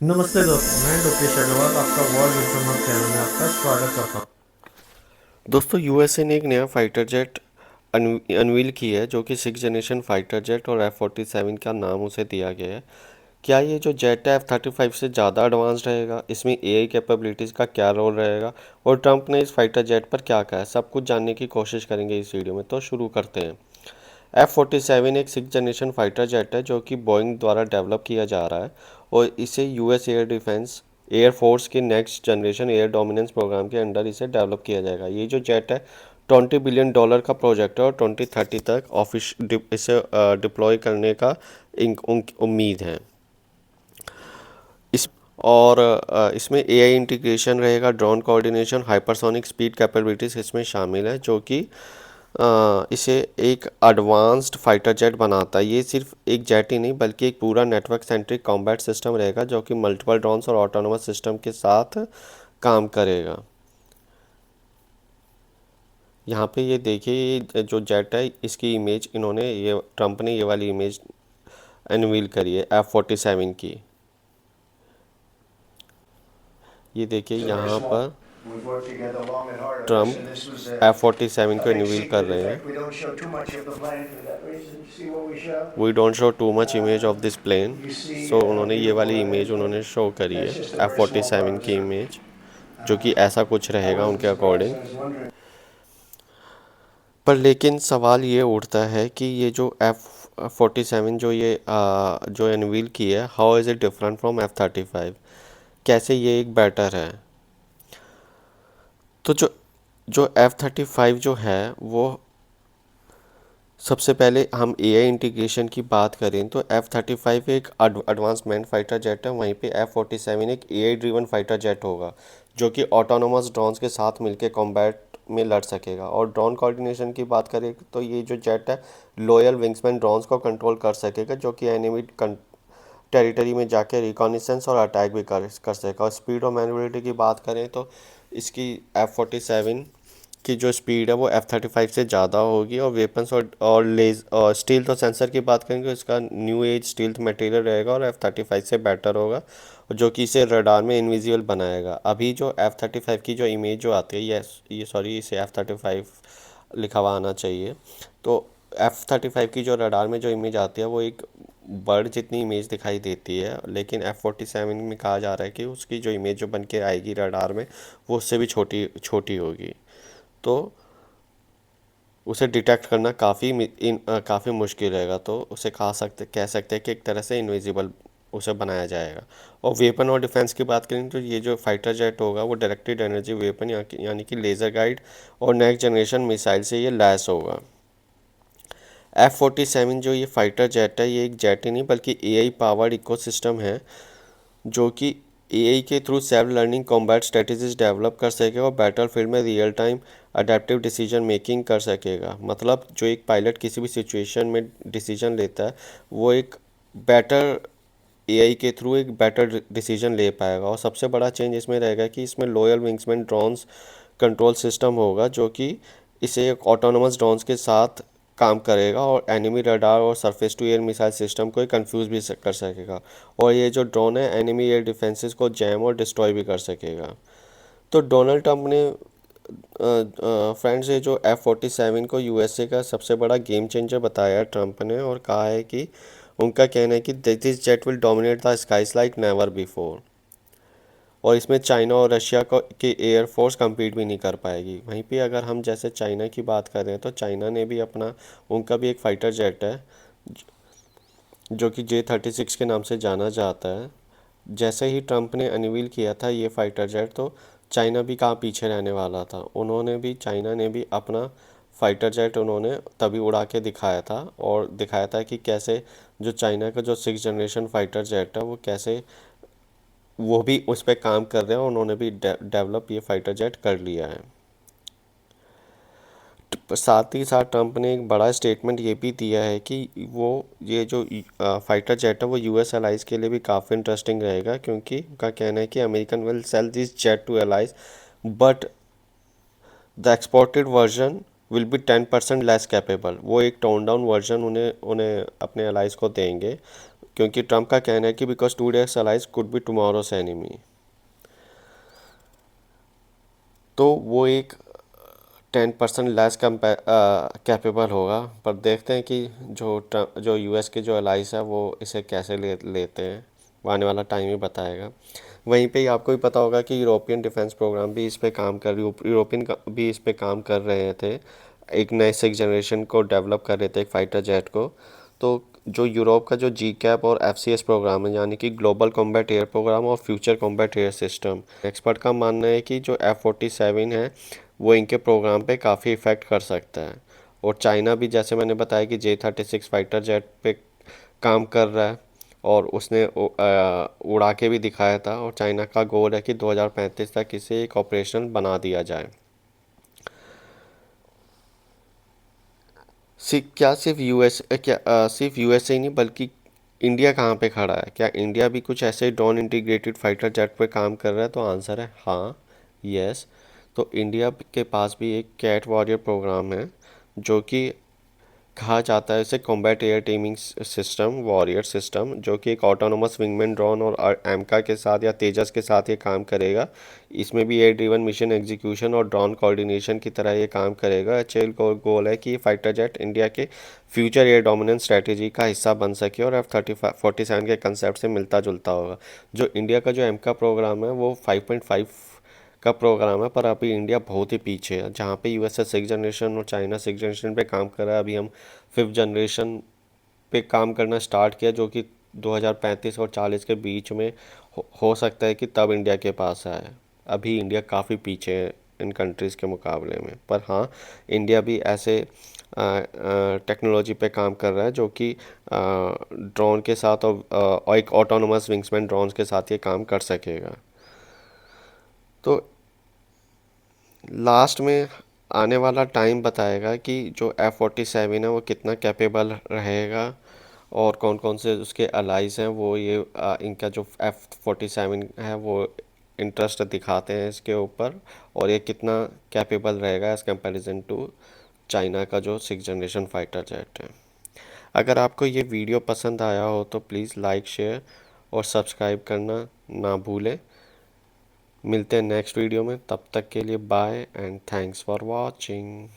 नमस्ते दोस्तों, मैं लोकेश अग्रवाल आपका वर्ल्ड इंफॉर्मर चैनल में आपका स्वागत करता हूं। दोस्तों यूएसए ने एक नया फाइटर जेट अनवील की है जो कि 6 जनरेशन फाइटर जेट और F-47 का नाम उसे दिया गया है। क्या ये जो जेट है F-35 से ज़्यादा एडवांस रहेगा, इसमें एआई कैपेबिलिटीज़ का क्या रोल रहेगा और ट्रंप ने इस फाइटर जेट पर क्या कहा है, सब कुछ जानने की कोशिश करेंगे इस वीडियो में। तो शुरू करते हैं। F-47 एक 6 जनरेशन फाइटर जेट है जो कि बोइंग द्वारा डेवलप किया जा रहा है और इसे यूएस एयर फोर्स के next generation air dominance programme के अंडर इसे डेवलप किया जाएगा। ये जो जेट है $20 बिलियन का प्रोजेक्ट है और 2030 तक इसे डिप्लॉय करने का उम्मीद है। इस और इसमें एआई इंटीग्रेशन रहेगा, drone coordination, hypersonic speed capabilities इसमें शामिल है जो कि इसे एक एडवांस्ड फाइटर जेट बनाता है। ये सिर्फ एक जेट ही नहीं बल्कि एक पूरा नेटवर्क सेंट्रिक कॉम्बैट सिस्टम रहेगा जो कि मल्टीपल ड्रोन्स और ऑटोनोमस सिस्टम के साथ काम करेगा। यहाँ पे ये देखिए, ये जो जेट है इसकी इमेज इन्होंने ये ट्रंप ने ये वाली इमेज अनवील करी है F-47 की। ये देखिए So we're यहाँ small. पर We've worked together long and hard on this, Trump and this was F-47 a को big अनवील कर secret. रहे In हैं। fact, we don't show too much of the plane for that reason. See what we show? We don't show too much image of this plane. You see so how उन्होंने ये beautiful वाली that image is, but उन्होंने show करी that's है just a F very forty small part seven of की it. Image, जो कि ऐसा कुछ I रहेगा wasn't उनके surprised. According. I was wondering. पर लेकिन सवाल ये उठता है कि ये जो F-47 जो जो अनवील की है, how is it different from F-35? कैसे ये एक बेटर है? तो जो जो F-35 जो है वो, सबसे पहले हम एआई इंटीग्रेशन की बात करें तो F-35 एक एडवांस मैन फाइटर जेट है, वहीं पे F-47 एक एआई ड्रिवन फाइटर जेट होगा जो कि ऑटोनोमस ड्रोन्स के साथ मिलकर कॉम्बैट में लड़ सकेगा। और ड्रोन कोऑर्डिनेशन की बात करें तो ये जो जेट है लोयल विंग्समैन ड्रोन्स को कंट्रोल कर सकेगा जो कि एनिमी टेरिटरी में जाके रिकॉनिसेंस और अटैक भी कर सकेगा। और स्पीड और मैन्युवरिटी की बात करें तो इसकी F-47 की जो स्पीड है वो F-35 से ज़्यादा होगी। और वेपन्स और स्टील्थ और सेंसर की बात करेंगे तो इसका न्यू एज स्टील्थ मटेरियल रहेगा और F-35 से बेटर होगा, जो कि इसे रडार में इनविजिबल बनाएगा। अभी जो F-35 की जो इमेज जो आती है, ये सॉरी, इसे F-35 लिखा हुआ आना चाहिए। तो F-35 की जो रडार में जो इमेज आती है वो एक बर्ड जितनी इमेज दिखाई देती है, लेकिन F-47 में कहा जा रहा है कि उसकी जो इमेज जो बन के आएगी रडार में वो उससे भी छोटी छोटी होगी। तो उसे डिटेक्ट करना काफ़ी मुश्किल रहेगा। तो उसे कह सकते हैं कि एक तरह से इनविजिबल उसे बनाया जाएगा। और वेपन और डिफेंस की बात करें तो ये जो फाइटर जेट होगा वो डायरेक्टेड एनर्जी वेपन यानी कि लेज़र गाइड और नेक्स्ट जनरेशन मिसाइल से ये लैस होगा। F-47 जो ये फाइटर जेट है, ये एक जेट ही नहीं बल्कि एआई पावर्ड इकोसिस्टम है जो कि एआई के through self learning combat strategies develop कर सकेगा और बैटलफील्ड में real time adaptive decision making कर सकेगा। मतलब जो एक पायलट किसी भी सिचुएशन में डिसीजन लेता है वो एक बेटर एआई के थ्रू एक बेटर डिसीजन ले पाएगा। और सबसे बड़ा चेंज इसमें रहेगा कि इसमें लोयल विंग्समैन ड्रोन्स कंट्रोल सिस्टम होगा जो कि इसे एक ऑटोनोमस ड्रोन्स के साथ काम करेगा और एनिमी रडार और surface to air missile system को कंफ्यूज भी कर सकेगा। और ये जो ड्रोन है एनिमी एयर डिफेंसेस को जैम और डिस्ट्रॉय भी कर सकेगा। तो डोनाल्ड ट्रंप ने फ्रेंड्स ये जो F-47 को यूएसए का सबसे बड़ा गेम चेंजर बताया है ट्रंप ने, और कहा है कि उनका कहना है कि this jet will dominate the skies like never before. और इसमें चाइना और रशिया को की एयरफोर्स compete भी नहीं कर पाएगी। वहीं पे अगर हम जैसे चाइना की बात करें तो चाइना ने भी अपना, उनका भी एक फाइटर जेट है जो कि J-36 के नाम से जाना जाता है। जैसे ही ट्रंप ने अनवील किया था ये फाइटर जेट तो चाइना भी कहाँ पीछे रहने वाला था। चाइना ने भी अपना फाइटर जेट उन्होंने तभी उड़ा के दिखाया था और दिखाया था कि कैसे जो चाइना का जो 6 जनरेशन फाइटर जेट है वो कैसे वो भी उस पर काम कर रहे हैं और उन्होंने भी डेवलप ये फाइटर जेट कर लिया है। साथ ही साथ ट्रंप ने एक बड़ा स्टेटमेंट ये भी दिया है कि वो ये जो फाइटर जेट है वो यूएस एलाइज के लिए भी काफ़ी इंटरेस्टिंग रहेगा, क्योंकि उनका कहना है कि American will sell this jet to allies but the exported version will be 10% less capable. वो एक टोन डाउन वर्जन उन्हें उन्हें अपने एलाइज को देंगे क्योंकि ट्रम्प का कहना है कि because today's allies could be tomorrow's enemy. तो वो एक 10% लेस कैपेबल होगा, पर देखते हैं कि जो यूएस के जो अलाइज है वो इसे कैसे लेते हैं, वो आने वाला टाइम ही बताएगा। वहीं पे ही आपको भी पता होगा कि यूरोपियन डिफेंस प्रोग्राम भी इस पे काम कर भी इस पे काम कर रहे थे, एक नए 6th जनरेशन को डेवलप कर रहे थे, एक फाइटर जेट को। तो जो यूरोप का जो जी कैप और FCS प्रोग्राम है, यानी कि ग्लोबल कॉम्बैट एयर प्रोग्राम और future combat air system, expert का मानना है कि जो F-47 है वो इनके प्रोग्राम पे काफ़ी इफ़ेक्ट कर सकता है। और चाइना भी, जैसे मैंने बताया कि J-36 फाइटर जेट पे काम कर रहा है, और उसने उड़ा के भी दिखाया था, और चाइना का गोल है कि 2035 तक इसे एक ऑपरेशनल बना दिया जाए। सिर्फ यूएसए ही नहीं, बल्कि इंडिया कहाँ पे खड़ा है? क्या इंडिया भी कुछ ऐसे ड्रोन इंटीग्रेटेड फाइटर जेट पे काम कर रहा है? तो आंसर है हाँ, यस। तो इंडिया के पास भी एक कैट वॉरियर प्रोग्राम है, जो कि कहा जाता है इसे combat air teeming system, warrior system, जो कि एक ऑटोनोमस विंगमैन ड्रोन और एमका के साथ या तेजस के साथ ये काम करेगा। इसमें भी एयर ड्रिवन मिशन एग्जीक्यूशन और ड्रोन कोऑर्डिनेशन की तरह ये काम करेगा। एचएएल को गोल है कि ये फाइटर जेट इंडिया के फ्यूचर एयर डोमिनेंस स्ट्रैटेजी का हिस्सा बन सके और F-47 के कंसेप्ट से मिलता जुलता होगा। जो इंडिया का जो एमका प्रोग्राम है वो 5.5 का प्रोग्राम है, पर अभी इंडिया बहुत ही पीछे है। जहाँ पे यूएसए 6th जनरेशन और चाइना 6th जनरेशन पे काम कर रहा है, अभी हम 5th जनरेशन पे काम करना स्टार्ट किया, जो कि 2035 और 40 के बीच में हो सकता है कि तब इंडिया के पास आए। अभी इंडिया काफ़ी पीछे है इन कंट्रीज़ के मुकाबले में। पर हाँ, इंडिया भी ऐसे टेक्नोलॉजी पे काम कर रहा है जो कि ड्रोन के साथ और एक ऑटोनोमस विंग्समैन ड्रोन के साथ ये काम कर सकेगा। तो लास्ट में आने वाला टाइम बताएगा कि जो F-47 है वो कितना कैपेबल रहेगा, और कौन कौन से उसके अलाइज हैं वो इनका जो F-47 है वो इंटरेस्ट दिखाते हैं इसके ऊपर, और ये कितना कैपेबल रहेगा एज़ कंपैरिजन टू चाइना का जो 6th जनरेशन फाइटर जेट है। अगर आपको ये वीडियो पसंद आया हो तो प्लीज़ लाइक, शेयर और सब्सक्राइब करना ना भूलें। मिलते हैं नेक्स्ट वीडियो में, तब तक के लिए bye and thanks for watching.